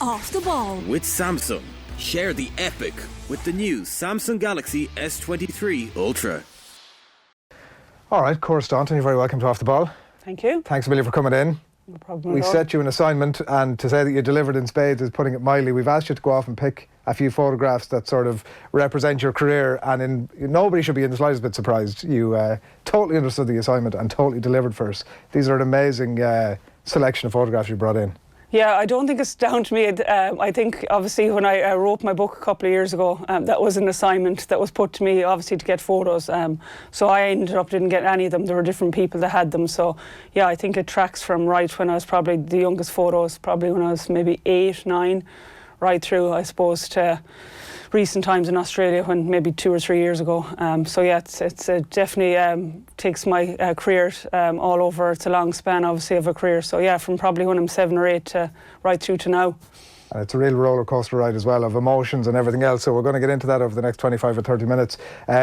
Off the ball with Samsung. Share the epic with the new Samsung Galaxy S23 Ultra. All right, Cora Staunton, you're very welcome to Off the Ball. Thank you. Thanks a million for coming in. No problem We at all. set you an assignment, and to say that you delivered in spades is putting it mildly. We've asked you to go off and pick a few photographs that sort of represent your career, and nobody should be in the slightest bit surprised. You totally understood the assignment and totally delivered for us. These are an amazing selection of photographs you brought in. Yeah, I don't think it's down to me. I think, obviously, when I wrote my book a couple of years ago, that was an assignment that was put to me, obviously, to get photos. So I ended up didn't get any of them. There were different people that had them. So, yeah, I think it tracks from right when I was probably the youngest photos, probably when I was maybe 8, 9, right through, I suppose, to recent times in Australia when maybe 2 or 3 years ago. So yeah, it's definitely takes my career all over. It's a long span, obviously, of a career. So yeah, from probably when I'm 7 or 8 to right through to now. And it's a real roller coaster ride as well, of emotions and everything else. So we're going to get into that over the next 25 or 30 minutes.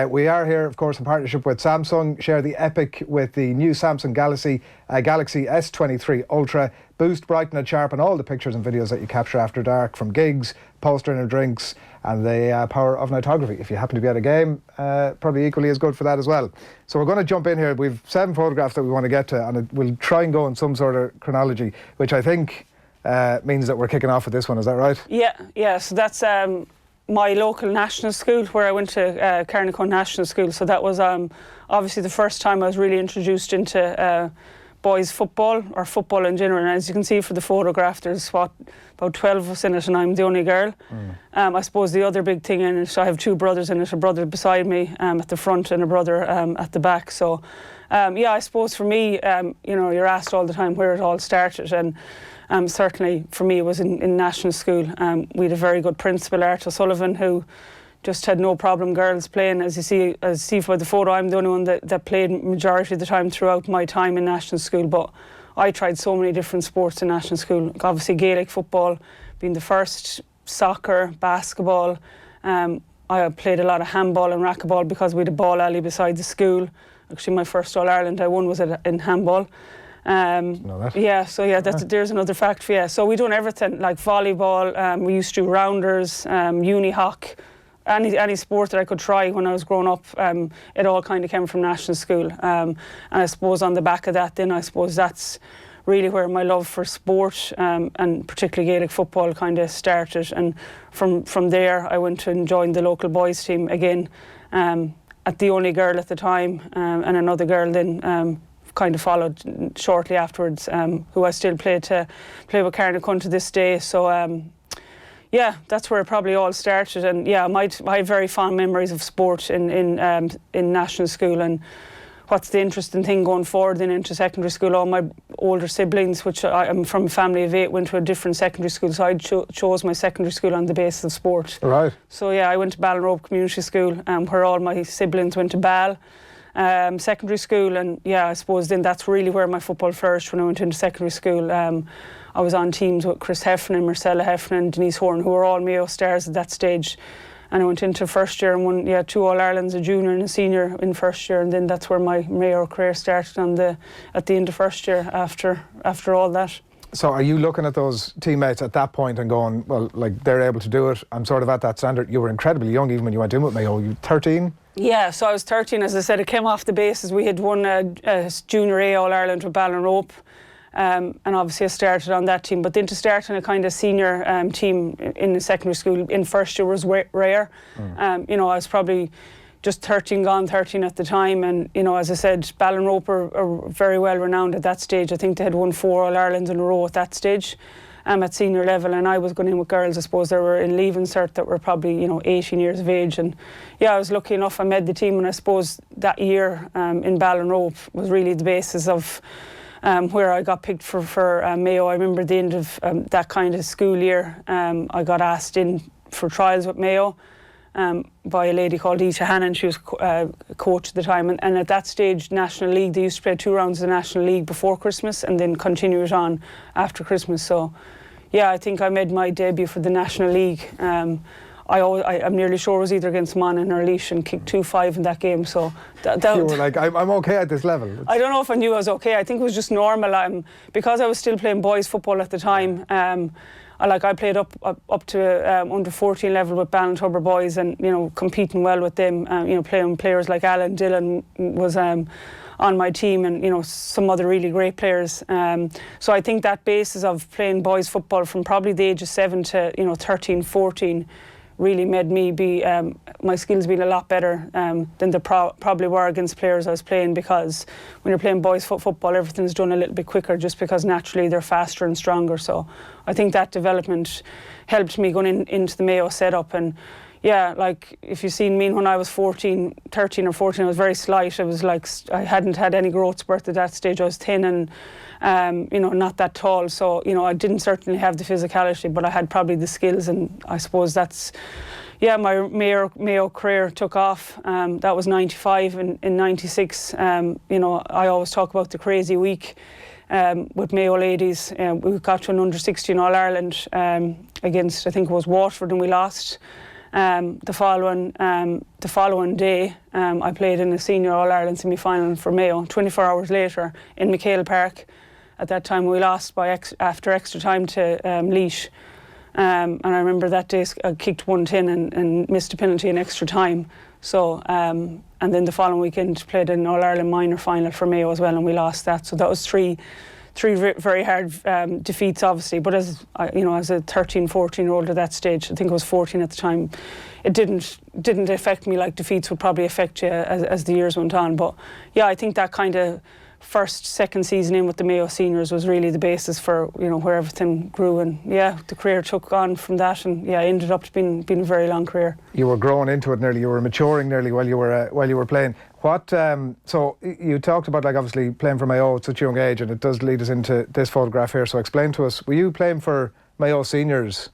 We are here, of course, in partnership with Samsung. Share the epic with the new Samsung Galaxy S23 Ultra. Boost, brighten and sharpen all the pictures and videos that you capture after dark, from gigs, post-dinner drinks, and the power of nightography. If you happen to be at a game, probably equally as good for that as well. So we're going to jump in here. We've 7 photographs that we want to get to, and we'll try and go in some sort of chronology, which I think means that we're kicking off with this one. Is that right? Yeah. So that's my local national school, where I went to Carnacon National School. So that was obviously the first time I was really introduced into boys football, or football in general. And as you can see for the photograph, there's about 12 of us in it, and I'm the only girl. I suppose the other big thing in it, I have 2 brothers in it, a brother beside me at the front and a brother at the back. So yeah, I suppose for me, you're asked all the time where it all started, and certainly for me it was in national school. We had a very good principal, Art O'Sullivan, who just had no problem girls playing. As you see by the photo, I'm the only one that played majority of the time throughout my time in national school. But I tried so many different sports in national school. Obviously Gaelic football being the first, soccer, basketball. I played a lot of handball and racquetball because we had a ball alley beside the school. Actually, my first All-Ireland I won was in handball. Yeah, so yeah, there's another fact for you. So we done everything, like volleyball, we used to do rounders, uni hockey, any sport that I could try when I was growing up. It all kind of came from national school. And I suppose on the back of that, then I suppose that's really where my love for sport, and particularly Gaelic football, kind of started. And from there, I went and joined the local boys team again, at the only girl at the time, and another girl then kind of followed shortly afterwards, who I still play with Carnacon to this day. So yeah, that's where it probably all started. And yeah, I have very fond memories of sport in national school. And what's the interesting thing going forward then into secondary school, all my older siblings, which I'm from a family of 8, went to a different secondary school, so I chose my secondary school on the basis of sport. Right. So yeah, I went to Ballinrobe Community School, where all my siblings went to Ball secondary school. And yeah, I suppose then that's really where my football flourished when I went into secondary school. I was on teams with Chris Heffernan, Marcella Heffernan, Denise Horn, who were all Mayo stars at that stage. And I went into first year and won 2 All-Irelands, a junior and a senior in first year. And then that's where my Mayo career started at the end of first year after all that. So are you looking at those teammates at that point and going, well, like, they're able to do it, I'm sort of at that standard? You were incredibly young even when you went in with Mayo. You were 13? Yeah, so I was 13. As I said, it came off the basis we had won a junior A All-Ireland with Ballinrobe. And obviously I started on that team, but then to start in a kind of senior team in the secondary school in first year was rare. I was probably just 13 at the time, and as I said, Ballinrobe are very well renowned at that stage. I think they had won 4 All-Irelands in a row at that stage at senior level, and I was going in with girls, I suppose they were in leaving cert that were probably 18 years of age. And yeah, I was lucky enough I made the team, and I suppose that year in Ballinrobe was really the basis of where I got picked for Mayo. I remember at the end of that kind of school year, I got asked in for trials with Mayo by a lady called Ita Hannon. She was coach at the time, and at that stage, National League, they used to play 2 rounds of the National League before Christmas and then continue it on after Christmas. So yeah, I think I made my debut for the National League. I'm nearly sure it was either against Monaghan or Laois, and kicked 2-5 in that game. So you were like, I'm okay at this level. I don't know if I knew I was okay. I think it was just normal. Because I was still playing boys football at the time, I played up to under 14 level with Ballintubber boys, and competing well with them. Playing players like Alan Dillon was on my team, and some other really great players. So I think that basis of playing boys football from probably the age of 7 to 13, 14 really made me be my skills being a lot better than they probably were against players I was playing, because when you're playing boys football, everything's done a little bit quicker just because naturally they're faster and stronger. So I think that development helped me going into the Mayo setup. And yeah, like if you've seen me when I was 13 or 14, I was very slight. I was like, I hadn't had any growth spurt at that stage. I was thin and not that tall. So, I didn't certainly have the physicality, but I had probably the skills, and I suppose that's, my Mayo career took off. That was 95. In 96, I always talk about the crazy week with Mayo ladies. We got to an under-16 All-Ireland against, I think it was Waterford, and we lost. The following day, I played in a senior All-Ireland semi-final for Mayo. 24 hours later in McHale Park. At that time, we lost after extra time to Laois. And I remember that day I kicked 110 and missed a penalty in extra time. So, and then the following weekend played an All-Ireland minor final for Mayo as well, and we lost that. So that was three very hard defeats, obviously. But as a 13, 14-year-old at that stage, I think I was 14 at the time, it didn't affect me like defeats would probably affect you as the years went on. But yeah, I think that kind of second season in with the Mayo seniors was really the basis for where everything grew, and the career took on from that, and ended up being a very long career. You were growing into it nearly, you were maturing nearly while you were playing. What so you talked about obviously playing for Mayo at such a young age, and it does lead us into this photograph here. So explain to us, were you playing for Mayo seniors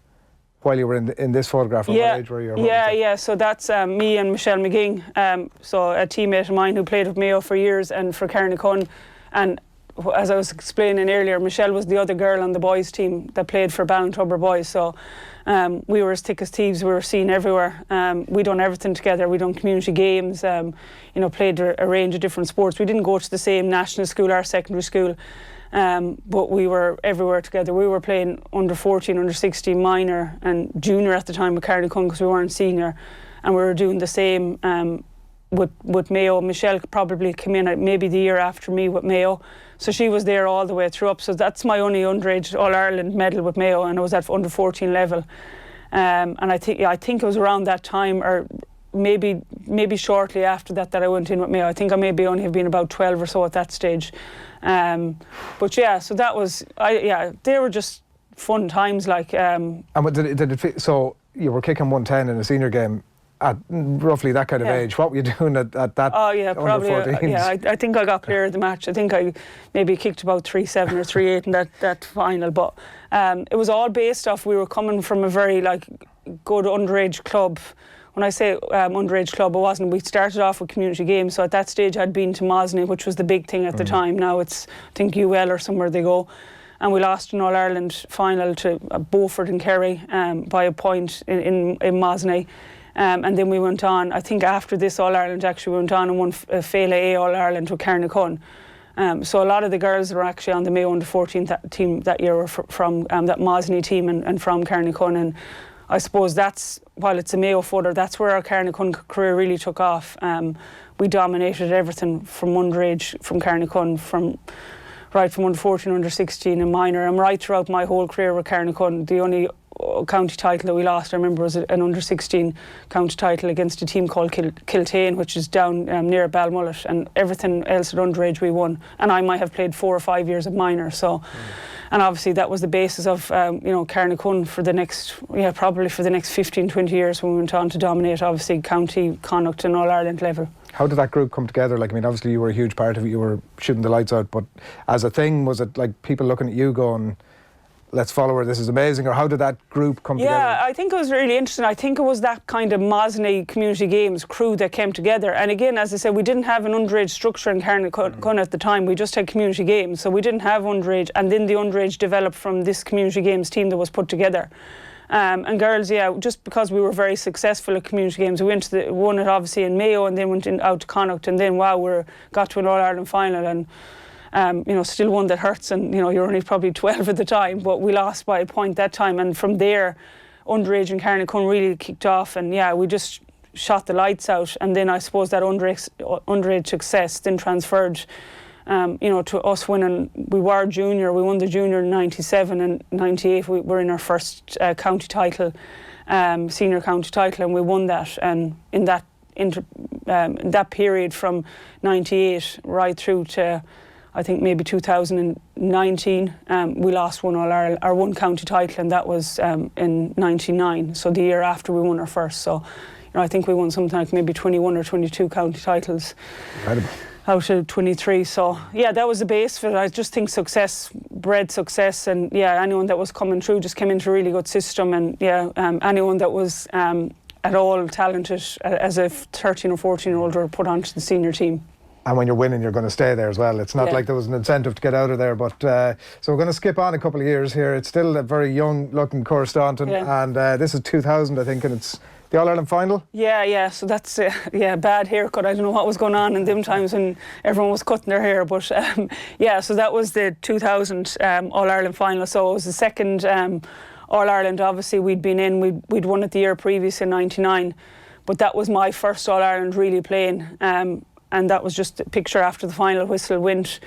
while you were in this photograph? What age were you? Yeah. So that's me and Michelle McGing. So a teammate of mine who played with Mayo for years and for Carnacon. And as I was explaining earlier, Michelle was the other girl on the boys team that played for Ballintubber boys. So we were as thick as thieves. We were seen everywhere. We done everything together. We done community games. Played a range of different sports. We didn't go to the same national school or secondary school. But we were everywhere together. We were playing under 14, under 16 minor and junior at the time with Carnacon, because we weren't senior, and we were doing the same with Mayo. Michelle probably came in maybe the year after me with Mayo, so she was there all the way through up. So that's my only underage All-Ireland medal with Mayo, and I was at under 14 level. And I think it was around that time, or maybe shortly after that I went in with Mayo. I think I maybe only have been about 12 or so at that stage. But yeah, so that was, they were just fun times. And did it fit, so you were kicking 110 in a senior game at roughly that kind of age. What were you doing at that? Oh yeah, probably. I think I got player of the match. I think I maybe kicked about 3-7 or 3-8 in that final. But it was all based off, we were coming from a very good underage club. When I say underage club, it wasn't. We started off with community games, so at that stage I'd been to Mosney, which was the big thing at the time. Now it's, I think, UL or somewhere they go. And we lost an All-Ireland final to Beaufort and Kerry by a point in Mosney. And then we went on, I think after this All-Ireland actually we went on and won Féile A All-Ireland with Carnacon. So a lot of the girls that were actually on the Mayo under 14 team that year were from that Mosney team and from Carnacon. And I suppose that's, while it's a Mayo footer, that's where our Carnacon career really took off. We dominated everything from underage, from Carnacon, from under 14, under 16 and minor. And right throughout my whole career with Carnacon, the only county title that we lost, I remember, was an under 16 county title against a team called Kiltane, which is down near Balmullet, and everything else at underage we won. And I might have played 4 or 5 years of minor. So. And obviously that was the basis of, Carnacon for the next, probably for the next 15, 20 years, when we went on to dominate, obviously, county, Connacht and All-Ireland level. How did that group come together? Obviously you were a huge part of it, you were shooting the lights out, but as a thing, was it people looking at you going, let's follow her, this is amazing, or how did that group come together? Yeah, I think it was really interesting. I think it was that kind of Mosney community games crew that came together. And again, as I said, we didn't have an underage structure in Carnacon at the time. We just had community games, so we didn't have underage. And then the underage developed from this community games team that was put together. And girls, just because we were very successful at community games, we won it obviously in Mayo, and then went out to Connacht, and then we got to an All-Ireland final. Still one that hurts, and you're only probably 12 at the time, but we lost by a point that time, and from there underage in Carnacon really kicked off, and we just shot the lights out. And then I suppose that underage success then transferred to us winning. We were junior, we won the junior in 97, and 98 we were in our first county title, senior county title, and we won that. And in that period from 98 right through to I think maybe 2019, we lost our one county title, and that was in 99, so the year after we won our first. So I think we won something like maybe 21 or 22 county titles. Incredible. Out of 23. So that was the base for it. I just think success bred success, and anyone that was coming through just came into a really good system, and anyone that was at all talented as a 13 or 14-year-old were put onto the senior team. And when you're winning, you're going to stay there as well. It's not like there was an incentive to get out of there. But so we're going to skip on a couple of years here. It's still a very young-looking Cora Staunton, and this is 2000, I think, and it's the All-Ireland final. So that's bad haircut. I don't know what was going on in them times when everyone was cutting their hair. But so that was the 2000 All-Ireland final. So it was the second All-Ireland. Obviously, we'd been in. We'd won it the year previous in 99, but that was my first All-Ireland really playing. And that was just a picture after the final whistle went.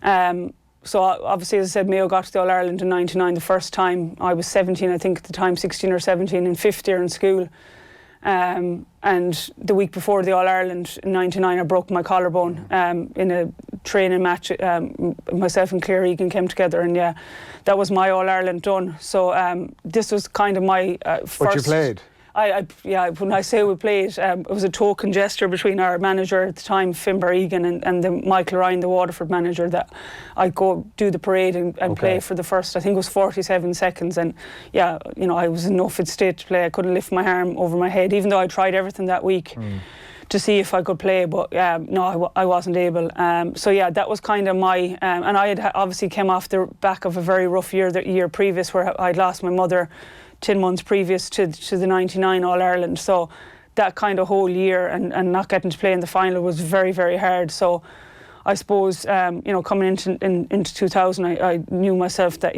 So obviously, as I said, Mayo got to the All-Ireland in 99 the first time. I was 17, I think at the time, 16 or 17, in fifth year in school. And the week before the All-Ireland in 99, I broke my collarbone in a training match. Myself and Claire Egan came together, and that was my All-Ireland done. So this was kind of my first... But you played? When I say we played, it was a token gesture between our manager at the time, Finbar Egan, and the Michael Ryan, the Waterford manager, that I'd go do the parade and play for the first, I think it was 47 seconds. And I was in no fit state to play. I couldn't lift my arm over my head, even though I tried everything that week to see if I could play, but I wasn't able. That was kind of my, and I had obviously came off the back of a very rough year the year previous, where I'd lost my mother 10 months previous to the 99 All-Ireland. So that kind of whole year and not getting to play in the final was very, very hard. So I suppose, coming into 2000, I knew myself that,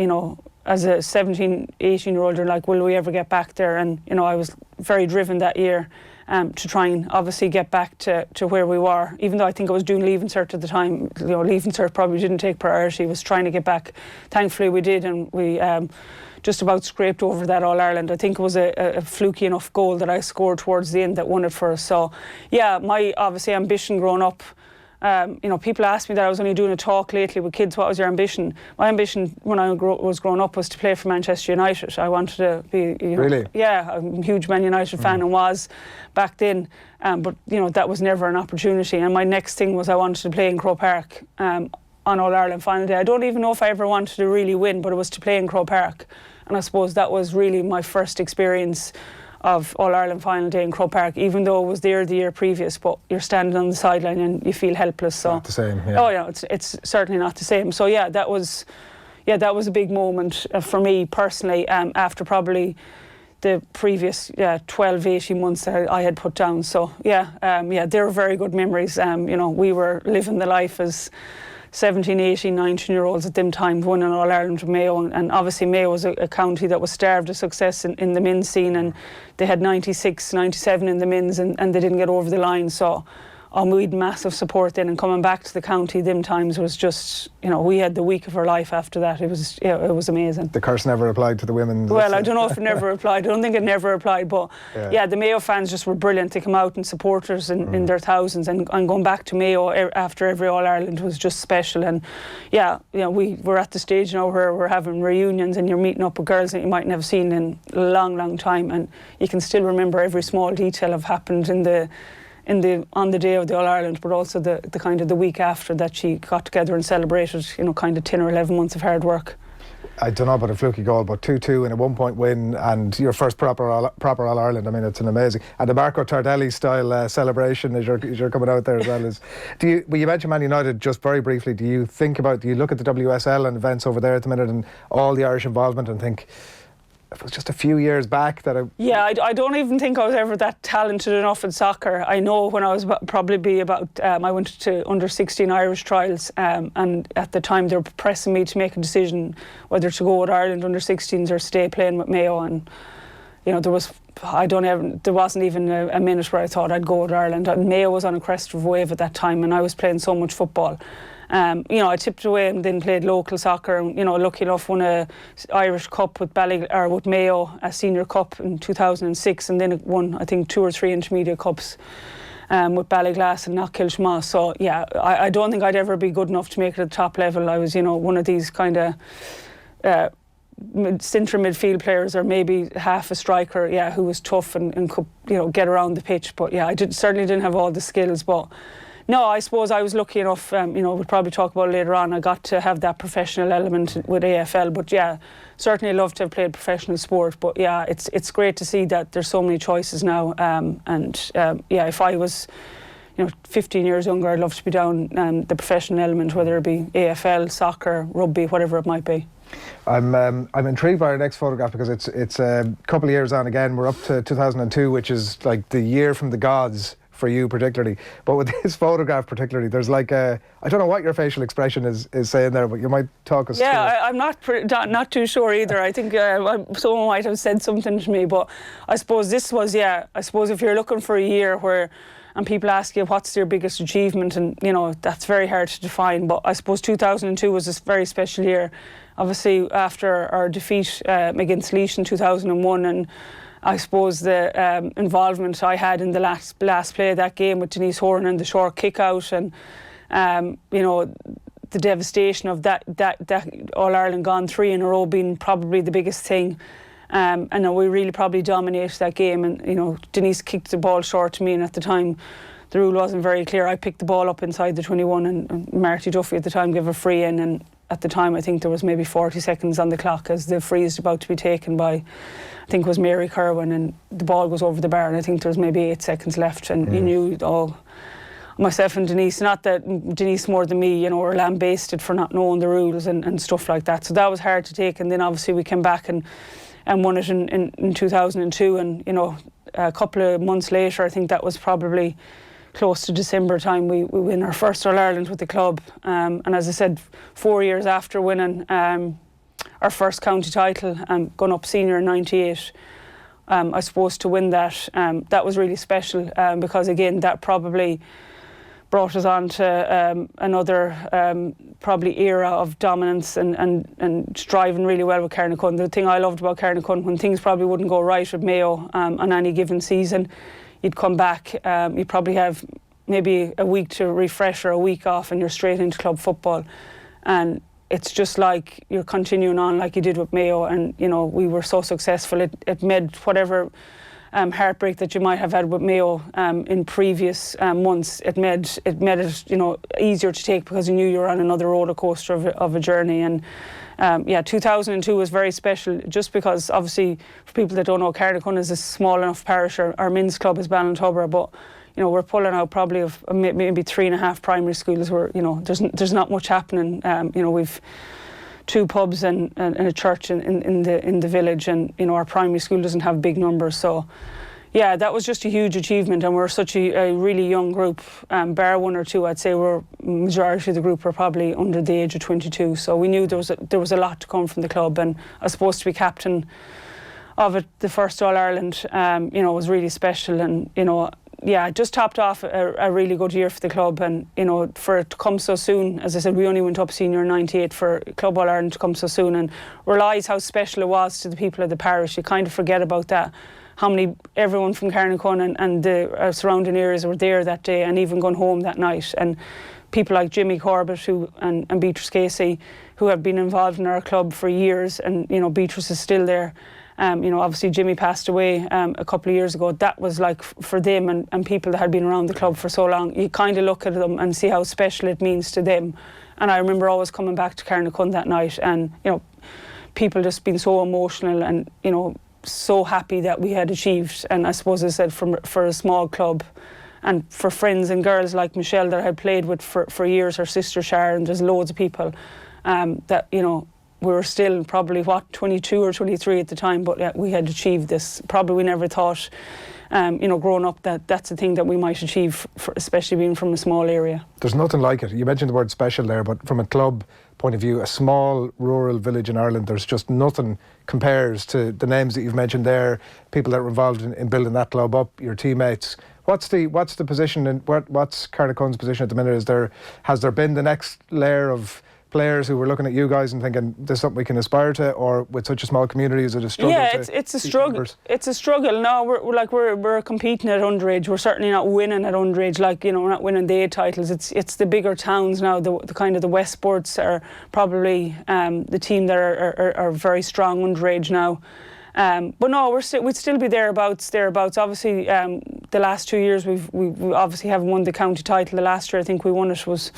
as a 17, 18-year-old, you're like, will we ever get back there? And, I was very driven that year to try and obviously get back to where we were, even though I think I was doing Leaving Cert at the time. Leaving Cert probably didn't take priority, was trying to get back. Thankfully we did, and we just about scraped over that All-Ireland. I think it was a fluky enough goal that I scored towards the end that won it for us. So my obviously ambition growing up, people ask me that I was only doing a talk lately with kids, what was your ambition? My ambition when I was growing up was to play for Manchester United. I wanted to be, Really? I'm a huge Man United fan and was back then. But that was never an opportunity. And my next thing was I wanted to play in Croke Park on All-Ireland final day. I don't even know if I ever wanted to really win, but it was to play in Croke Park. And I suppose that was really my first experience of All-Ireland final day in Croke Park, even though it was there the year previous, but you're standing on the sideline and you feel helpless. So not the same, it's certainly not the same. So that was a big moment for me personally, after probably the previous 12, 18 months that I had put down. So they were very good memories. We were living the life as 17, 18, 19-year-olds at them times, winning All-Ireland with Mayo, and obviously Mayo was a county that was starved of success in the men's scene, and they had 96, 97 in the men's, and they didn't get over the line. So we had massive support then, and coming back to the county them times was just, we had the week of our life after that. It was amazing. The curse never applied to the women. Well, I don't know if it never applied. I don't think it never applied, but the Mayo fans just were brilliant. They come out and support us in their thousands, and going back to Mayo after every All-Ireland was just special. And we're at the stage now where we're having reunions and you're meeting up with girls that you mightn't have seen in a long, long time, and you can still remember every small detail of happened on the day of the All-Ireland, but also the kind of the week after that she got together and celebrated, kind of 10 or 11 months of hard work. I don't know about a fluky goal, but 2-2 in a 1-point win and your first proper All-Ireland. I mean, it's an amazing, and the Marco Tardelli style celebration as you're coming out there as well. You mentioned Man United just very briefly. Do you look at the WSL and events over there at the minute and all the Irish involvement and think, it was just a few years back that I don't even think I was ever that talented enough in soccer. I know when I was I went to under-16 Irish trials, and at the time they were pressing me to make a decision whether to go with Ireland under-16s or stay playing with Mayo, and there wasn't even a minute where I thought I'd go with Ireland. And Mayo was on a crest of a wave at that time, and I was playing so much football. I tipped away and then played local soccer, and lucky enough won a Irish Cup with with Mayo, a senior cup in 2006, and then it won I think 2 or 3 intermediate cups with Ballyglass and Knockhill. So yeah, I don't think I'd ever be good enough to make it at the top level. I was one of these kind of centre midfield players, or maybe half a striker, who was tough and could get around the pitch. But yeah, I certainly didn't have all the skills. But no, I suppose I was lucky enough, we'll probably talk about it later on, I got to have that professional element with AFL. But yeah, certainly love to have played professional sport. But yeah, it's great to see that there's so many choices now. If I was 15 years younger, I'd love to be down the professional element, whether it be AFL, soccer, rugby, whatever it might be. I'm intrigued by our next photograph because it's a couple of years on again. We're up to 2002, which is like the year from the gods for you particularly. But with this photograph particularly, there's like I don't know what your facial expression is saying there, but you might talk us through it. I'm not too sure either. I think someone might have said something to me, but I suppose this was, I suppose if you're looking for a year and people ask you what's your biggest achievement, and that's very hard to define, but I suppose 2002 was a very special year. Obviously after our defeat against Laois in 2001, and I suppose the involvement I had in the last play of that game with Denise Horan and the short kick out, and the devastation of that All-Ireland gone 3 in a row being probably the biggest thing. And we really probably dominated that game, and Denise kicked the ball short to me, and at the time the rule wasn't very clear. I picked the ball up inside the 21, and Marty Duffy at the time gave a free in, and at the time I think there was maybe 40 seconds on the clock as the free is about to be taken by, I think it was Mary Kerwin, and the ball goes over the bar, and I think there was maybe 8 seconds left, and you knew, myself and Denise, not that Denise more than me, were lambasted for not knowing the rules and stuff like that. So that was hard to take, and then obviously we came back and won it in 2002, and a couple of months later, I think that was probably close to December time, we win our first All-Ireland with the club, and as I said, 4 years after winning our first county title and gone up senior in 98, I suppose to win that, that was really special, because again that probably brought us on to another probably era of dominance and striving really well with Carnacon. The thing I loved about Carnacon, when things probably wouldn't go right with Mayo on any given season, you'd come back, you'd probably have maybe a week to refresh or a week off, and you're straight into club football. And it's just like you're continuing on like you did with Mayo, and we were so successful. It made whatever heartbreak that you might have had with Mayo in previous months, it made it easier to take, because you knew you were on another roller coaster of a journey. And 2002 was very special, just because obviously for people that don't know, Carnacon is a small enough parish. Our men's club is Ballintubber, but we're pulling out probably of maybe 3.5 primary schools where there's not much happening. We've 2 pubs and a church in the village, and our primary school doesn't have big numbers. So yeah, that was just a huge achievement, and we're such a really young group. Bar 1 or 2, I'd say majority of the group were probably under the age of 22. So we knew there was a lot to come from the club, and I was supposed to be captain of it, the first All-Ireland. Was really special, and just topped off a really good year for the club, and for it to come so soon. As I said, we only went up senior in 98, for Club All-Ireland to come so soon and realise how special it was to the people of the parish. You kind of forget about that, everyone from Carnacon and the surrounding areas were there that day, and even gone home that night. And people like Jimmy Corbett and Beatrice Casey, who have been involved in our club for years, and Beatrice is still there. Obviously Jimmy passed away a couple of years ago. That was like for them and people that had been around the club for so long. You kind of look at them and see how special it means to them. And I remember always coming back to Carnacon that night, and people just being so emotional and so happy that we had achieved. And I suppose, as I said, for a small club, and for friends and girls like Michelle that I had played with for years, her sister Sharon, there's loads of people that we were still probably 22 or 23 at the time, but we had achieved this. Probably we never thought, growing up, that's a thing that we might achieve, especially being from a small area. There's nothing like it. You mentioned the word special there, but from a club point of view, a small rural village in Ireland, there's just nothing compares to the names that you've mentioned there, people that were involved in building that club up, your teammates. What's the position and what's Carnacon's position at the minute? Has there been the next layer of players who were looking at you guys and thinking there's something we can aspire to, or with such a small community, is it a struggle? Yeah, it's a struggle. Numbers? It's a struggle. No, we're competing at underage. We're certainly not winning at underage. We're not winning the A titles. It's the bigger towns now. The kind of the West Sports are probably the team that are very strong underage now. But no, we'd still be thereabouts. Obviously, the last 2 years we obviously haven't won the county title. The last year I think we won it was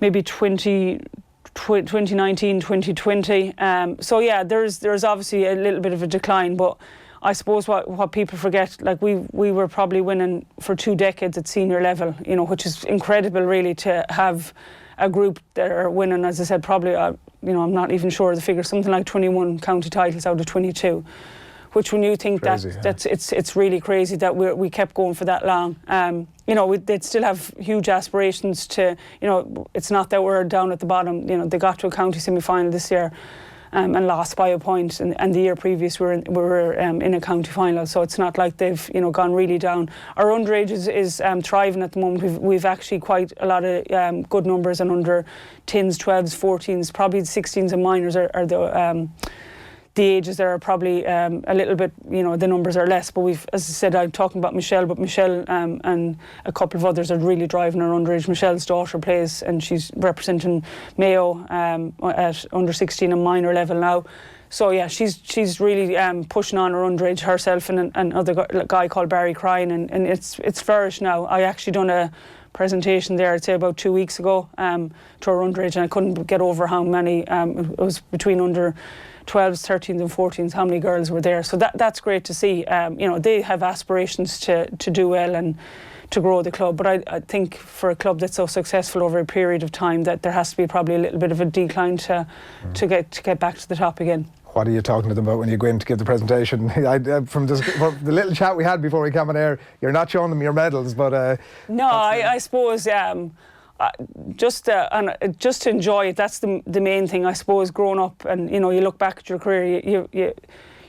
maybe 2019, 2020. So yeah, there's obviously a little bit of a decline, but I suppose what people forget, we were probably winning for 2 decades at senior level, which is incredible really, to have a group that are winning, as I said, probably, I'm not even sure of the figure, something like 21 county titles out of 22. Which, when you think crazy, it's really crazy that we kept going for that long. They'd still have huge aspirations to, it's not that we're down at the bottom. They got to a county semi-final this year and lost by a point, and the year previous we were in a county final. So it's not like they've gone really down. Our underage is thriving at the moment. We've actually quite a lot of good numbers, and under 10s, 12s, 14s, probably the 16s and minors are the ages there are probably a little bit, the numbers are less. But as I said, I'm talking about Michelle, but Michelle and a couple of others are really driving her underage. Michelle's daughter plays, and she's representing Mayo at under 16 and minor level now. So yeah, she's really pushing on her underage herself, and another guy called Barry crying, and it's flourish now. I actually done a presentation there, I'd say about 2 weeks ago, to our underage, and I couldn't get over how many, it was between under 12s, 13s and 14s, how many girls were there. So that's great to see. They have aspirations to do well and to grow the club. But I think for a club that's so successful over a period of time, that there has to be probably a little bit of a decline to get back to the top again. What are you talking to them about when you go in to give the presentation? From the little chat we had before we came on air, you're not showing them your medals, but... No, I suppose... just to enjoy it, that's the main thing, I suppose. Growing up, and you look back at your career,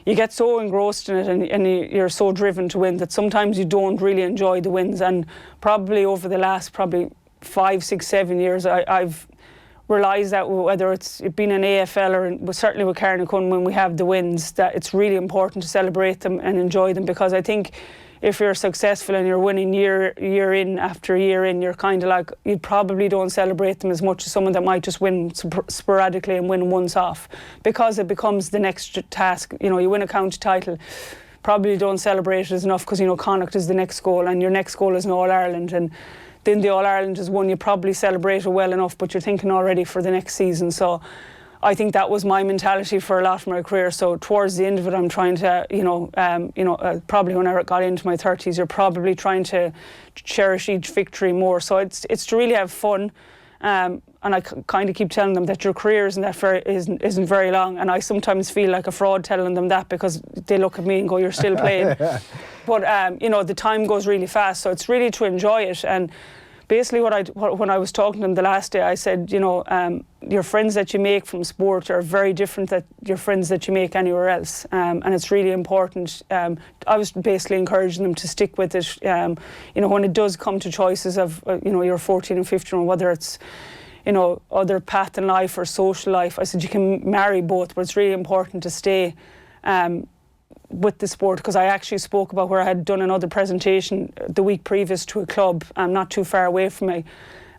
you get so engrossed in it, and you're so driven to win that sometimes you don't really enjoy the wins. And probably over the last 5, 6, 7 years, I've realised that whether it's been an AFL or certainly with Carnacon, when we have the wins, that it's really important to celebrate them and enjoy them, because I think if you're successful and you're winning year in after year in, you're kind of like, you probably don't celebrate them as much as someone that might just win sporadically and win once off, because it becomes the next task. You win a county title, probably don't celebrate it enough, because Connacht is the next goal, and your next goal is an All-Ireland, and then the All-Ireland is one you probably celebrate it well enough, but you're thinking already for the next season. So I think that was my mentality for a lot of my career. So towards the end of it, I'm trying to, probably when I got into my 30s, you're probably trying to cherish each victory more. So it's to really have fun. And I kind of keep telling them that your career isn't very long. And I sometimes feel like a fraud telling them that, because they look at me and go, "You're still playing." But the time goes really fast. So it's really to enjoy it. And basically, when I was talking to them the last day, I said, your friends that you make from sport are very different than your friends that you make anywhere else, and it's really important. I was basically encouraging them to stick with it. When it does come to choices of, you're 14 and 15, or whether it's, other path in life or social life, I said you can marry both, but it's really important to stay with the sport, because I actually spoke about where I had done another presentation the week previous to a club not too far away from me,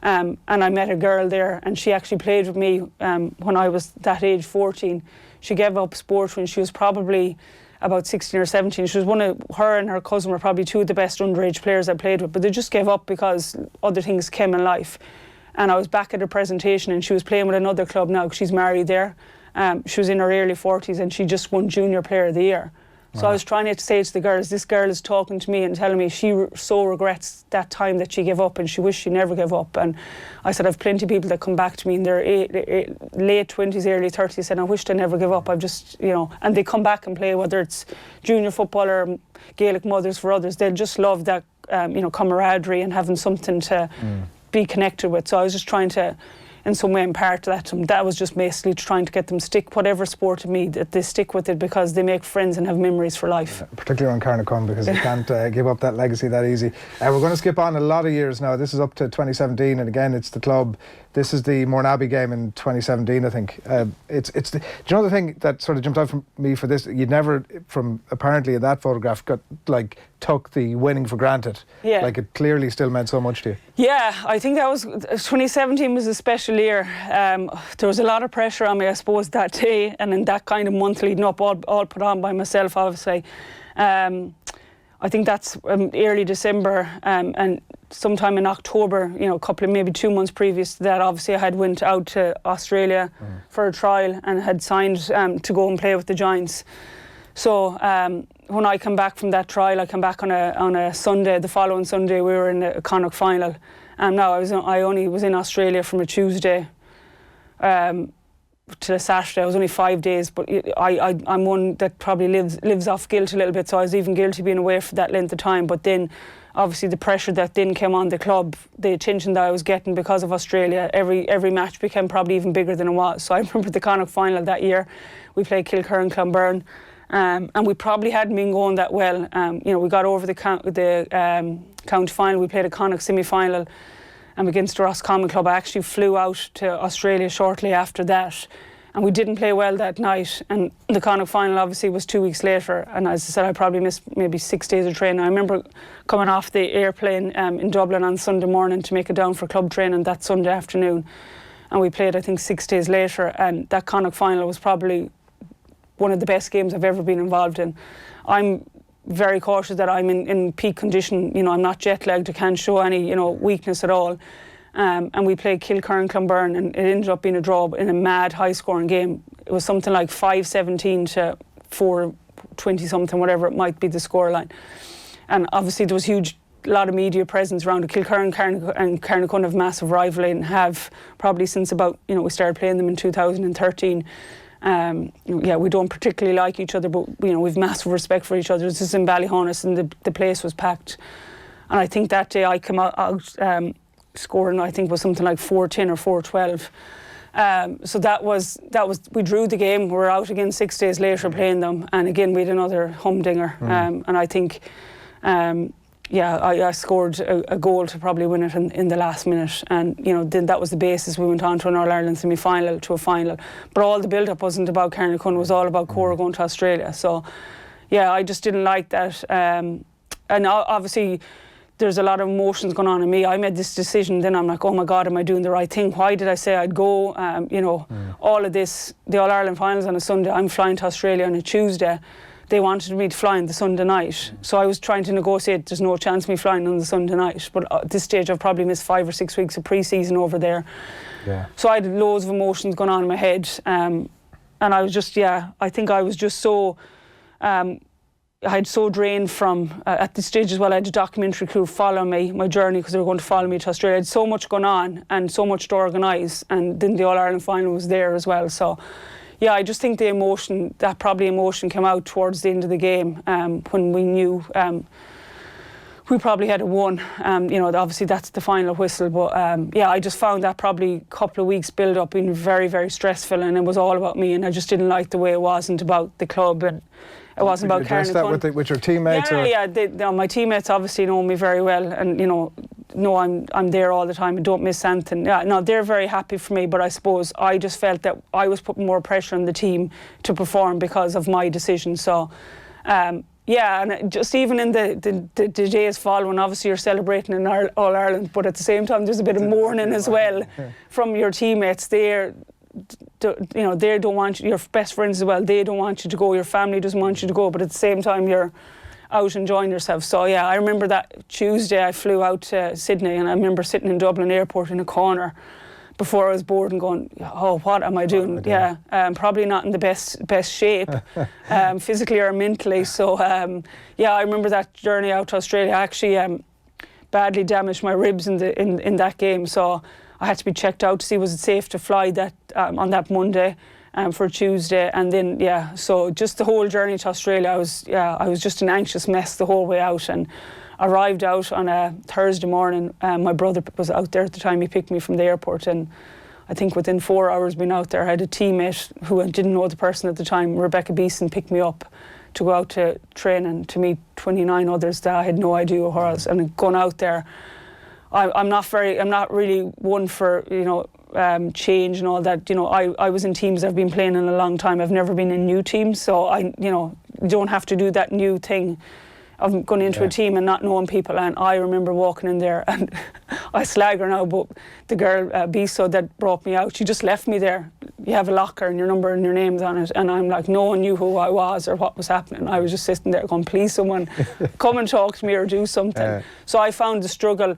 and I met a girl there, and she actually played with me when I was that age, 14. She gave up sport when she was probably about 16 or 17. She was her and her cousin were probably two of the best underage players I played with, but they just gave up because other things came in life. And I was back at her presentation, and she was playing with another club now, because she's married there. She was in her early 40s, and she just won Junior Player of the Year. So I was trying to say to the girls, this girl is talking to me and telling me she so regrets that time that she gave up and she wished she never gave up. And I said, I've plenty of people that come back to me in their late 20s, early 30s, saying, I wished I never gave up. I've just, and they come back and play, whether it's junior football or Gaelic mothers for others. They'll just love that, camaraderie and having something to be connected with. So I was just trying to, in some way, impart that to them. That was just basically trying to get them stick whatever sport to me, that they stick with it because they make friends and have memories for life. Particularly on Carnacon, because you can't give up that legacy that easy. We're going to skip on a lot of years now. This is up to 2017, and again, it's the club. This is the Mornabbee game in 2017, I think. Do you know the thing that sort of jumped out from me for this? You'd never, from apparently in that photograph, took the winning for granted. Yeah. Like it clearly still meant so much to you. Yeah, I think that was 2017 was a special year. There was a lot of pressure on me, I suppose, that day, and in that kind of month leading up, all put on by myself, obviously. I think that's early December, and sometime in October, a couple of maybe 2 months previous to that, obviously I had went out to Australia for a trial and had signed to go and play with the Giants. So when I come back from that trial, I come back on a Sunday. The following Sunday, we were in a Connacht final. And now I only was in Australia from a Tuesday to a Saturday. I was only 5 days, but I'm one that probably lives off guilt a little bit. So I was even guilty being away for that length of time. But then, obviously, the pressure that then came on the club, the attention that I was getting because of Australia, every match became probably even bigger than it was. So I remember the Connacht final that year. We played Kilkerran and Clonberne. And we probably hadn't been going that well. We got over the county final. We played a Connacht semi-final against the Roscommon club. I actually flew out to Australia shortly after that, and we didn't play well that night. And the Connacht final obviously was 2 weeks later. And as I said, I probably missed maybe 6 days of training. I remember coming off the airplane in Dublin on Sunday morning to make it down for club training that Sunday afternoon, and we played, I think, 6 days later. And that Connacht final was probably one of the best games I've ever been involved in. I'm very cautious that I'm in peak condition. I'm not jet lagged. I can't show any, weakness at all. And we played Kilkerran and Clonberne, and it ended up being a draw in a mad high-scoring game. It was something like 5-17 to 4-20 something, whatever it might be the scoreline. And obviously there was a lot of media presence around it. Kilkerran and Carnacon have massive rivalry and have probably since about, we started playing them in 2013. We don't particularly like each other, but we've massive respect for each other. This is in Ballyhonus, and the place was packed. And I think that day I came out scoring, I think was something like 4-10 or 4-12. So that was we drew the game. We were out again 6 days later playing them, and again we had another humdinger. And I think I scored a goal to probably win it in the last minute, and then that was the basis. We went on to an All-Ireland semi-final, to a final, but all the build-up wasn't about Carnacon, it was all about Cora going to Australia. So I just didn't like that, and obviously there's a lot of emotions going on in me. I made this decision, then I'm like, oh my God, am I doing the right thing? Why did I say I'd go? All of this, the All-Ireland finals on a Sunday, I'm flying to Australia on a Tuesday. They wanted me to fly on the Sunday night. So I was trying to negotiate, there's no chance of me flying on the Sunday night. But at this stage, I've probably missed 5 or 6 weeks of pre-season over there. Yeah. So I had loads of emotions going on in my head. And I was just, I think I was just so, I had so drained from, at this stage as well, I had a documentary crew following my journey, because they were going to follow me to Australia. I had so much going on and so much to organise. And then the All-Ireland final was there as well. So I just think the emotion came out towards the end of the game, when we knew we probably had won. Obviously that's the final whistle, but I just found that probably a couple of weeks build up being very, very stressful, and it was all about me, and I just didn't like the way it wasn't about the club, and it wasn't about Carnacon. That with your teammates? My teammates obviously know me very well, and know I'm there all the time and don't miss anything. They're very happy for me, but I suppose I just felt that I was putting more pressure on the team to perform because of my decision. So and just even in the days following, obviously you're celebrating in All-Ireland, but at the same time there's a bit of mourning as well from your teammates. They don't want you, your best friends as well, they don't want you to go, your family doesn't want you to go, but at the same time you're out enjoying yourself. So I remember that Tuesday I flew out to Sydney, and I remember sitting in Dublin airport in a corner before I was bored and going, oh, what am I doing? Yeah, probably not in the best shape, physically or mentally. So yeah, I remember that journey out to Australia. I actually badly damaged my ribs in that game, so I had to be checked out to see was it safe to fly that on that Monday. For Tuesday, and then so just the whole journey to Australia, I was just an anxious mess the whole way out, and arrived out on a Thursday morning. My brother was out there at the time. He picked me from the airport, and I think within 4 hours being out there, I had a teammate who I didn't know the person at the time, Rebecca Beeson, picked me up to go out to training to meet 29 others that I had no idea who I was, and going out there. I'm not really one for change and all that. I was in teams I've been playing in a long time. I've never been in new teams, so I don't have to do that new thing of going into a team and not knowing people. And I remember walking in there, and I slag her now, but the girl Biso that brought me out, she just left me there. You have a locker and your number and your name's on it, and I'm like, no one knew who I was or what was happening. I was just sitting there going, please someone come and talk to me or do something. So I found the struggle,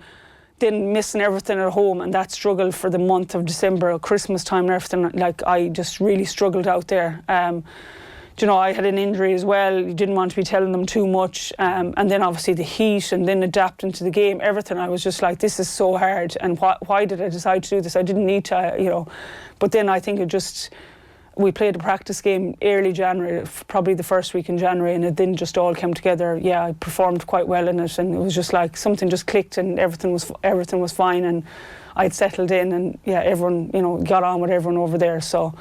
then missing everything at home, and that struggle for the month of December, Christmas time and everything, like I just really struggled out there. I had an injury as well. You didn't want to be telling them too much, and then obviously the heat, and then adapting to the game, everything. I was just like, this is so hard, and why did I decide to do this? I didn't need to, But then I think we played a practice game early January, probably the first week in January, and it then just all came together. Yeah, I performed quite well in it, and it was just like something just clicked, and everything was fine, and I'd settled in, and everyone got on with everyone over there. So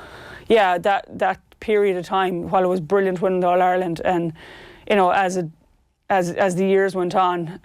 yeah, that period of time, while it was brilliant winning the All Ireland, and as the years went on,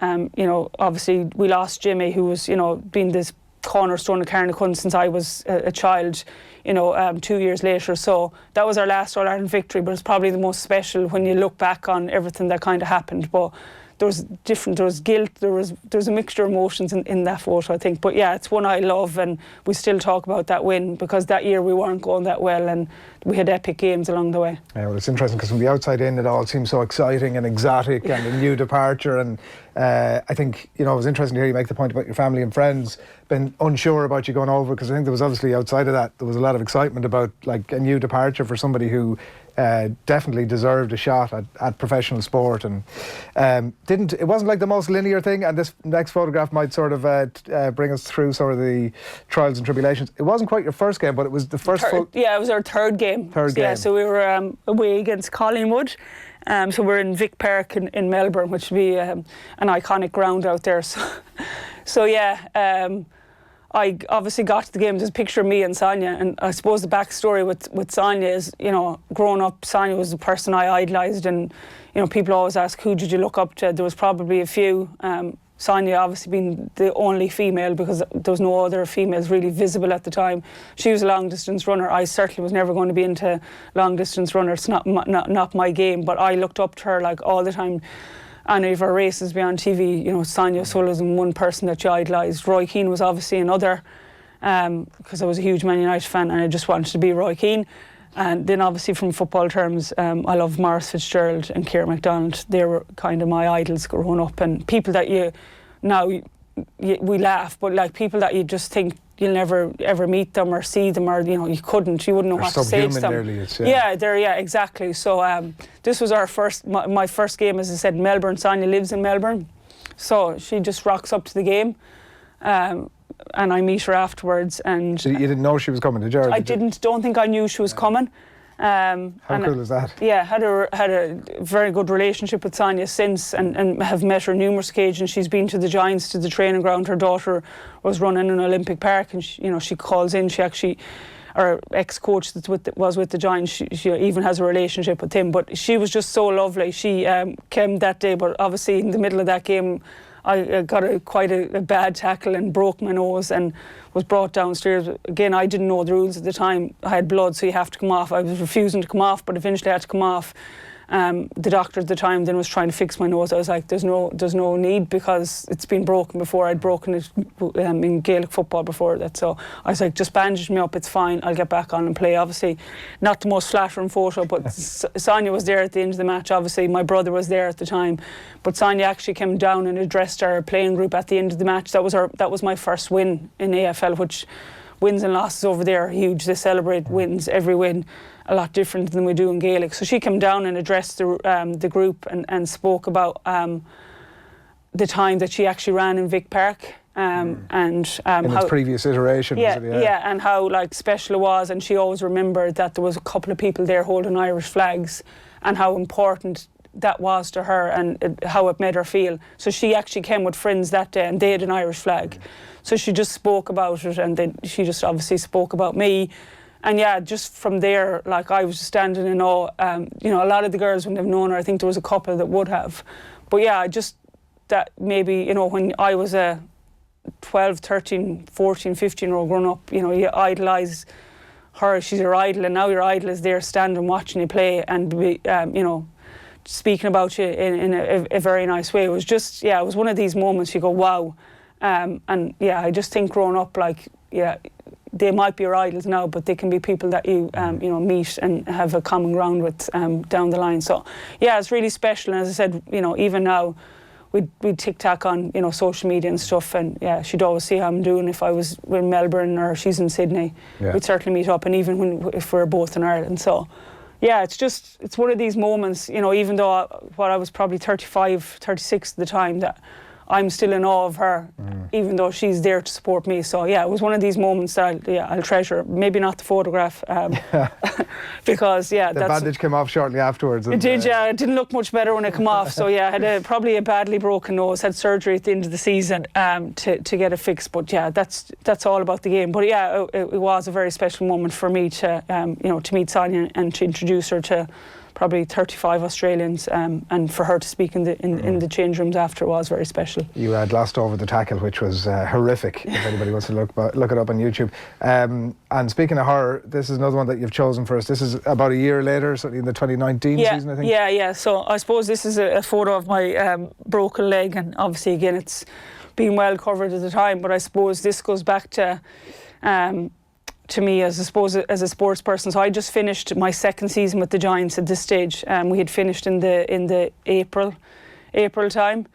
obviously we lost Jimmy, who was been this cornerstone of Carnacon since I was a child. 2 years later, so that was our last All Ireland victory, but it's probably the most special when you look back on everything that kind of happened. But there was guilt, there was a mixture of emotions in that photo, I think. But yeah, it's one I love, and we still talk about that win, because that year we weren't going that well, and we had epic games along the way. Yeah, well, it's interesting because from the outside in, it all seems so exciting and exotic and a new departure. And I think, it was interesting to hear you make the point about your family and friends been unsure about you going over, because I think there was obviously, outside of that, there was a lot of excitement about like a new departure for somebody who definitely deserved a shot at professional sport, and it wasn't like the most linear thing. And this next photograph might sort of bring us through sort of the trials and tribulations. It wasn't quite your first game, but it was the first. It was our third game. Yeah, so we were away against Collingwood. So we're in Vic Park in Melbourne, which would be an iconic ground out there. So yeah. I obviously got to the game. There's a picture of me and Sonia, and I suppose the backstory with Sonia is, growing up, Sonia was the person I idolised, and people always ask, who did you look up to? There was probably a few. Sonia obviously being the only female, because there was no other females really visible at the time. She was a long distance runner. I certainly was never going to be into long distance runner. It's not my game, but I looked up to her like all the time. Any of our races be on TV, Sonia Sullivan, one person that you idolised. Roy Keane was obviously another, because I was a huge Man United fan and I just wanted to be Roy Keane. And then obviously from football terms, I love Maurice Fitzgerald and Ciara MacDonald. They were kind of my idols growing up, and people that we laugh, but like people that you just think you'll never ever meet them or see them, or you wouldn't know what to say to them. Exactly. So this was my first game, as I said, in Melbourne. Sonia lives in Melbourne, so she just rocks up to the game, and I meet her afterwards. And so you didn't know she was coming, did you? Don't think I knew she was coming. How cool is that? Yeah, had a very good relationship with Sonia since, and have met her numerous occasions. She's been to the Giants, to the training ground. Her daughter was running in Olympic Park, and she calls in. She actually, our ex-coach that was with the Giants, she even has a relationship with him. But she was just so lovely. She came that day, but obviously in the middle of that game, I got quite a bad tackle and broke my nose and was brought downstairs. Again, I didn't know the rules at the time. I had blood, so you have to come off. I was refusing to come off, but eventually I had to come off. The doctor at the time then was trying to fix my nose. I was like, there's no need, because it's been broken before. I'd broken it in Gaelic football before that. So I was like, just bandage me up, it's fine. I'll get back on and play. Obviously, not the most flattering photo, but Sonia was there at the end of the match. Obviously, my brother was there at the time. But Sonia actually came down and addressed our playing group at the end of the match. That was my first win in AFL, which wins and losses over there are huge. They celebrate wins, every win, a lot different than we do in Gaelic. So she came down and addressed the group and spoke about the time that she actually ran in Vic Park. And in how its previous iteration, and how like special it was, and she always remembered that there was a couple of people there holding Irish flags, and how important that was to her, and how it made her feel. So she actually came with friends that day, and they had an Irish flag. So she just spoke about it, and then she just obviously spoke about me. And yeah, just from there, like, I was just standing in awe. You know, a lot of the girls wouldn't have known her. I think there was a couple that would have. But yeah, just that maybe, you know, when I was a 12, 13, 14, 15-year-old grown up, you know, you idolise her, she's your idol, and now your idol is there standing watching you play and, you know, speaking about you in a very nice way. It was just, yeah, it was one of these moments you go, wow. And yeah, I just think growing up, like, yeah, they might be your idols now, but they can be people that you, you know, meet and have a common ground with down the line. So yeah, it's really special. And as I said, you know, even now, we'd tic-tac on, you know, social media and stuff, and yeah, she'd always see how I'm doing. If I was in Melbourne or she's in Sydney, we'd certainly meet up, and even if we're both in Ireland. So yeah, it's one of these moments, you know, even though I was probably 35, 36 at the time, that I'm still in awe of her, even though she's there to support me. So yeah, it was one of these moments that I'll treasure. Maybe not the photograph, because yeah, the bandage came off shortly afterwards. It did, yeah. It didn't look much better when it came off. So yeah, I had probably a badly broken nose. Had surgery at the end of the season to get it fixed. But yeah, that's all about the game. But yeah, it was a very special moment for me to you know, to meet Sonia and to introduce her to probably 35 Australians, and for her to speak in the change rooms after was very special. You had glossed over the tackle, which was horrific, if anybody wants to look it up on YouTube. And speaking of her, this is another one that you've chosen for us. This is about a year later, certainly in the 2019 season, I think. Yeah. So I suppose this is a photo of my broken leg, and obviously again it's been well covered at the time, but I suppose this goes back to me as a sports person. So I just finished my second season with the Giants at this stage. We had finished in the April time,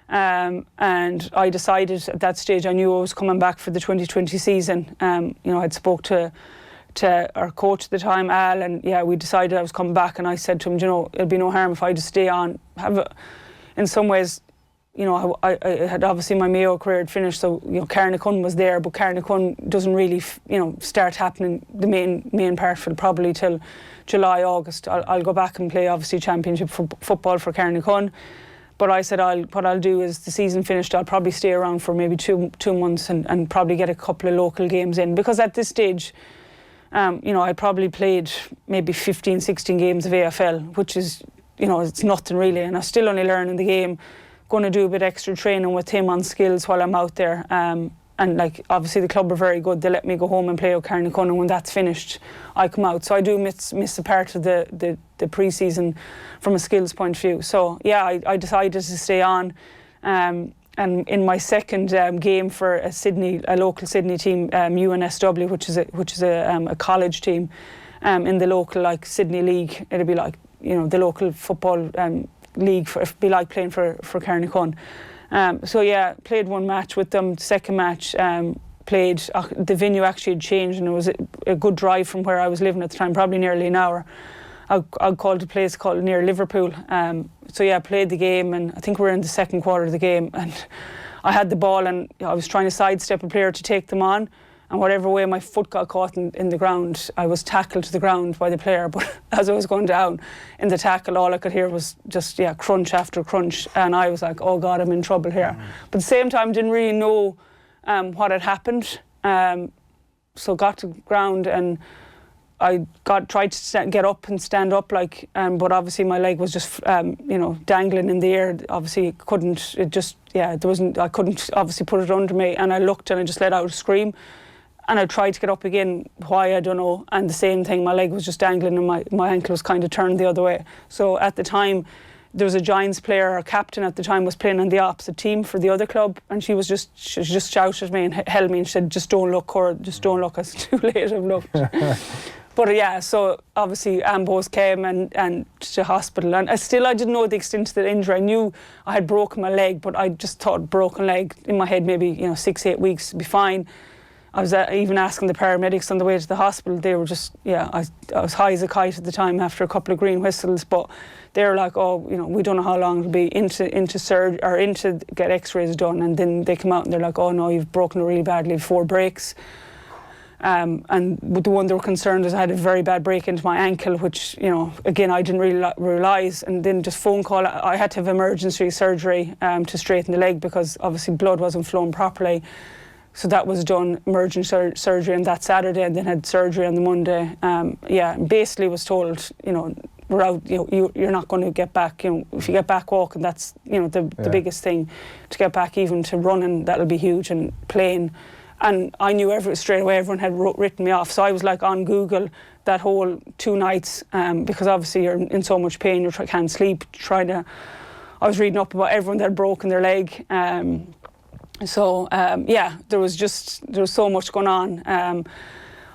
and I decided at that stage, I knew I was coming back for the 2020 season. You know, I'd spoke to our coach at the time, Al, and yeah, we decided I was coming back, and I said to him, you know, it'll be no harm if I just stay on. In some ways, you know, I had obviously my Mayo career had finished, so you know, Carnacon was there, but Carnacon doesn't really, you know, start happening the main part for probably till July, August. I'll go back and play obviously championship football for Carnacon, but I said what I'll do is the season finished, I'll probably stay around for maybe two months and probably get a couple of local games in, because at this stage, you know, I probably played maybe 15, 16 games of AFL, which is, you know, it's nothing really, and I'm still only learning the game. Going to do a bit extra training with him on skills while I'm out there, and like obviously the club are very good. They let me go home and play with Carnacon, and when that's finished I come out, so I do miss a part of the pre-season from a skills point of view. So yeah, I decided to stay on, and in my second game for a local Sydney team, Mayo and AFLW, which is a college team in the local like Sydney League. It'll be like, you know, the local football league, it'd be like playing for Carnacon. So yeah, played one match with them. Second match, played. The venue actually had changed, and it was a good drive from where I was living at the time, probably nearly an hour. I called a place called near Liverpool. So yeah, played the game, and I think we were in the second quarter of the game, and I had the ball, and I was trying to sidestep a player to take them on. And whatever way my foot got caught in the ground, I was tackled to the ground by the player. But as I was going down in the tackle, all I could hear was just, crunch after crunch. And I was like, oh God, I'm in trouble here. But at the same time, didn't really know what had happened. So got to the ground, and I tried to get up and stand up, like, but obviously my leg was just, dangling in the air. Obviously I couldn't obviously put it under me. And I looked, and I just let out a scream. And I tried to get up again, why, I don't know. And the same thing, my leg was just dangling, and my ankle was kind of turned the other way. So at the time, there was a Giants player, our captain at the time was playing on the opposite team for the other club, and she just shouted at me and held me and said, just don't look, Cora, just don't look. I said, too late, I've looked. But yeah, so obviously ambos came and to hospital, and I didn't know the extent of the injury. I knew I had broken my leg, but I just thought broken leg in my head, maybe 6-8 weeks would be fine. I was even asking the paramedics on the way to the hospital. They were just, I was high as a kite at the time after a couple of green whistles, but they were like, oh, we don't know how long it'll be into surgery or into get x-rays done. And then they come out and they're like, oh no, you've broken it really badly, 4 breaks. And the one they were concerned is I had a very bad break into my ankle, which, again, I didn't really realise. And then just phone call, I had to have emergency surgery to straighten the leg because obviously blood wasn't flowing properly. So that was done, emergency surgery on that Saturday, and then had surgery on the Monday. Basically was told, we're out, you're not going to get back. If you get back walking, that's, the biggest thing. To get back even to running, that'll be huge, and playing. And I knew straight away everyone had written me off. So I was like on Google that whole 2 nights because obviously you're in so much pain, you can't sleep. I was reading up about everyone that had broken their leg. There was so much going on.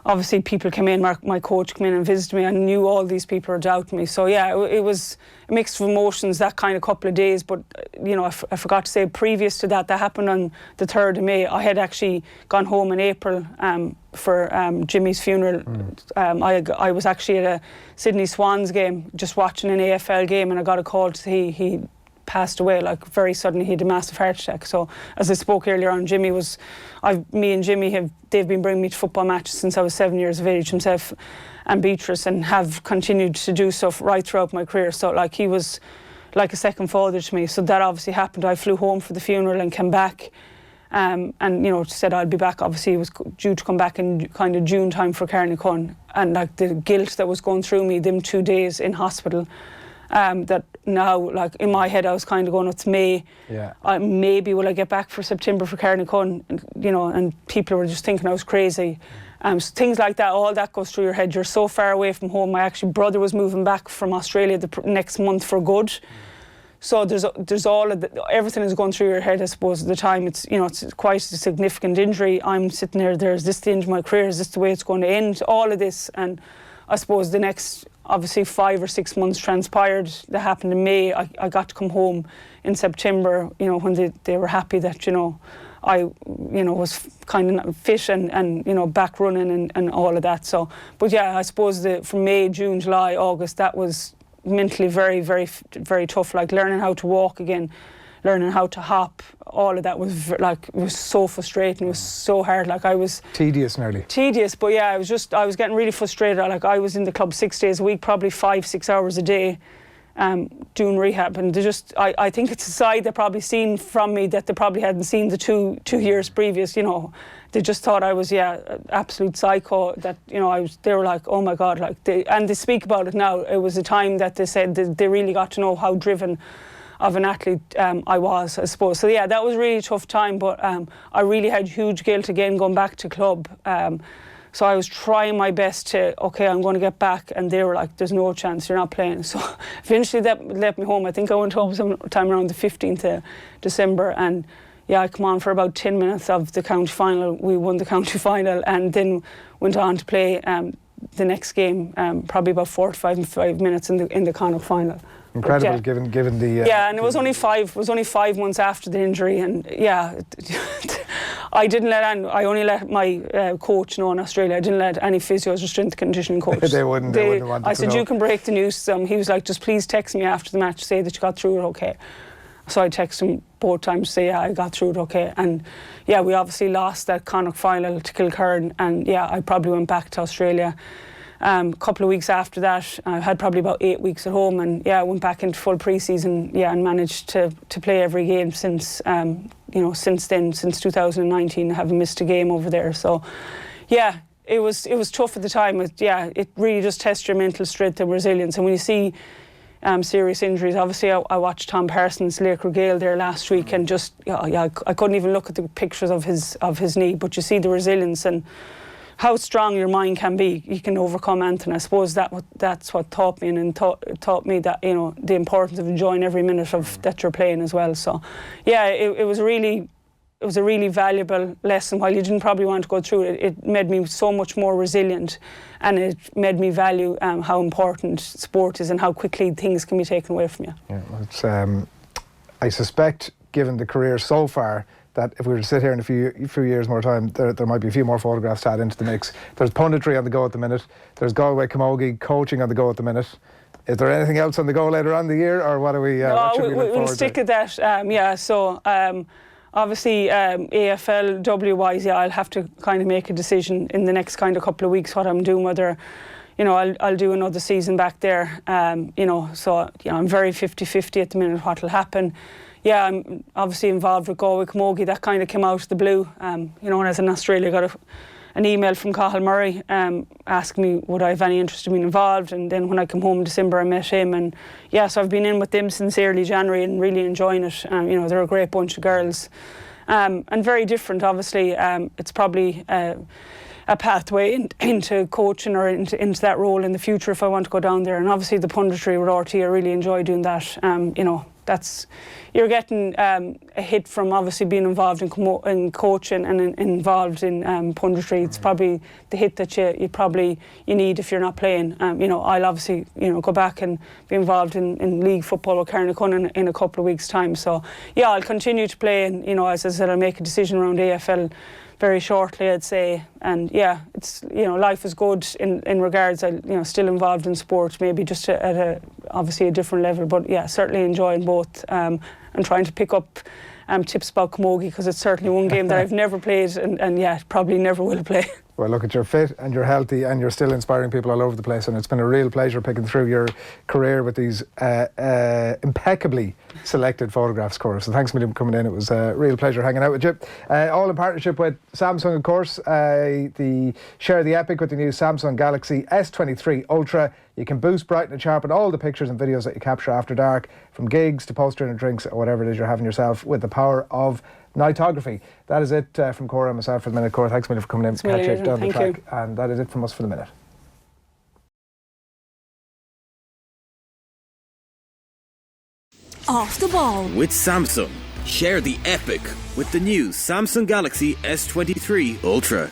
Obviously people came in, my coach came in and visited me. I knew all these people were doubting me. So it was a mix of emotions that kind of couple of days. But, I forgot to say previous to that happened on the 3rd of May. I had actually gone home in April for Jimmy's funeral. I was actually at a Sydney Swans game, just watching an AFL game, and I got a call to say he passed away, like very suddenly. He had a massive heart attack. So as I spoke earlier on, me and Jimmy they've been bringing me to football matches since I was 7 years of age, himself and Beatrice, and have continued to do so right throughout my career. So like he was like a second father to me. So that obviously happened. I flew home for the funeral and came back and said I'd be back. Obviously he was due to come back in kind of June time for Carnacon, and like the guilt that was going through me them 2 days in hospital, that now, like in my head, I was kind of going, it's May. Yeah. Maybe will I get back for September for Carnacon? And people were just thinking I was crazy. So things like that, all that goes through your head. You're so far away from home. My brother was moving back from Australia the next month for good. So there's all of everything is going through your head, I suppose, at the time. It's quite a significant injury. I'm sitting there, is this the end of my career? Is this the way it's going to end? All of this. And I suppose the next, obviously 5 or 6 months transpired. That happened in May. I got to come home in September, when they were happy that, I, was kind of fit and back running and all of that. So, but I suppose from May, June, July, August, that was mentally very, very, very tough. Like learning how to walk again, learning how to hop, all of that was it was so frustrating. It was so hard. Like I was tedious nearly. Tedious, but I was getting really frustrated. Like I was in the club 6 days a week, probably 5-6 hours a day, doing rehab. And I think it's a side they probably seen from me that they probably hadn't seen the two years previous. They just thought I was absolute psycho. That they were like, oh my God, and they speak about it now. It was a time that they said they really got to know how driven of an athlete I was, I suppose. So that was a really tough time, but I really had huge guilt again going back to club. So I was trying my best to, I'm going to get back, and they were like, there's no chance, you're not playing. So eventually that left me home. I think I went home sometime around the 15th of December, and I come on for about 10 minutes of the county final. We won the county final, and then went on to play the next game, probably about 45 minutes in the Carnacon final. Incredible, given the and it was only 5 months after the injury, and I didn't let I only let my coach know in Australia. I didn't let any physios or strength conditioning coach. They wouldn't want I said, you can break the news. He was like, just please text me after the match, say that you got through it okay. So I texted him both times to say, I got through it okay. And we obviously lost that Connacht final to Kilkern, and I probably went back to Australia. A couple of weeks after that, I had probably about 8 weeks at home, and went back into full pre-season, and managed to play every game since since then, since 2019. I haven't missed a game over there. So it was tough at the time. It really just tests your mental strength and resilience. And when you see serious injuries, obviously I watched Tom Parsons, Laker Gale there last week, and just I couldn't even look at the pictures of his knee, but you see the resilience and how strong your mind can be. You can overcome anything. I suppose that's what taught me, and taught me that the importance of enjoying every minute of that you're playing as well. So it was a really valuable lesson. While you didn't probably want to go through it, it made me so much more resilient, and it made me value how important sport is and how quickly things can be taken away from you. I suspect, given the career so far, that if we were to sit here in a few years more time, there might be a few more photographs to add into the mix. There's punditry on the go at the minute. There's Galway Camogie coaching on the go at the minute. Is there anything else on the go later on in the year, or what are we? We'll stick at that. So obviously AFLW wise, I'll have to kind of make a decision in the next kind of couple of weeks what I'm doing. Whether I'll do another season back there. So I'm very 50-50 at the minute what will happen. Yeah, I'm obviously involved with Galway Camogie. That kind of came out of the blue. And as in Australia, got an email from Cathal Murray asking me would I have any interest in being involved, and then when I come home in December I met him, and so I've been in with them since early January and really enjoying it. They're a great bunch of girls, and very different obviously. It's probably a pathway into coaching or into that role in the future if I want to go down there. And obviously the punditry with RT, I really enjoy doing that. You're getting a hit from obviously being involved in coaching and involved in punditry. It's probably the hit that you need if you're not playing. I'll obviously go back and be involved in league football with Carnacon in a couple of weeks' time. So I'll continue to play, and as I said, I'll make a decision around AFL very shortly, I'd say. And it's life is good in regards. I'm still involved in sport, maybe just at obviously a different level, but certainly enjoying both, and trying to pick up tips about camogie, because it's certainly one game that I've never played and probably never will play. Well, look, you're fit and you're healthy and you're still inspiring people all over the place, and it's been a real pleasure picking through your career with these impeccably selected photographs, Cora. So thanks a million for coming in. It was a real pleasure hanging out with you. All in partnership with Samsung, of course. Share the epic with the new Samsung Galaxy S23 Ultra. You can boost, brighten and sharpen all the pictures and videos that you capture after dark, from gigs to postering and drinks or whatever it is you're having yourself, with the power of nightography. That is it from Cora and myself for the minute. Cora, thanks a million for coming in. Catch you down the track. And that is it from us for the minute. Off the ball with Samsung. Share the epic with the new Samsung Galaxy S23 Ultra.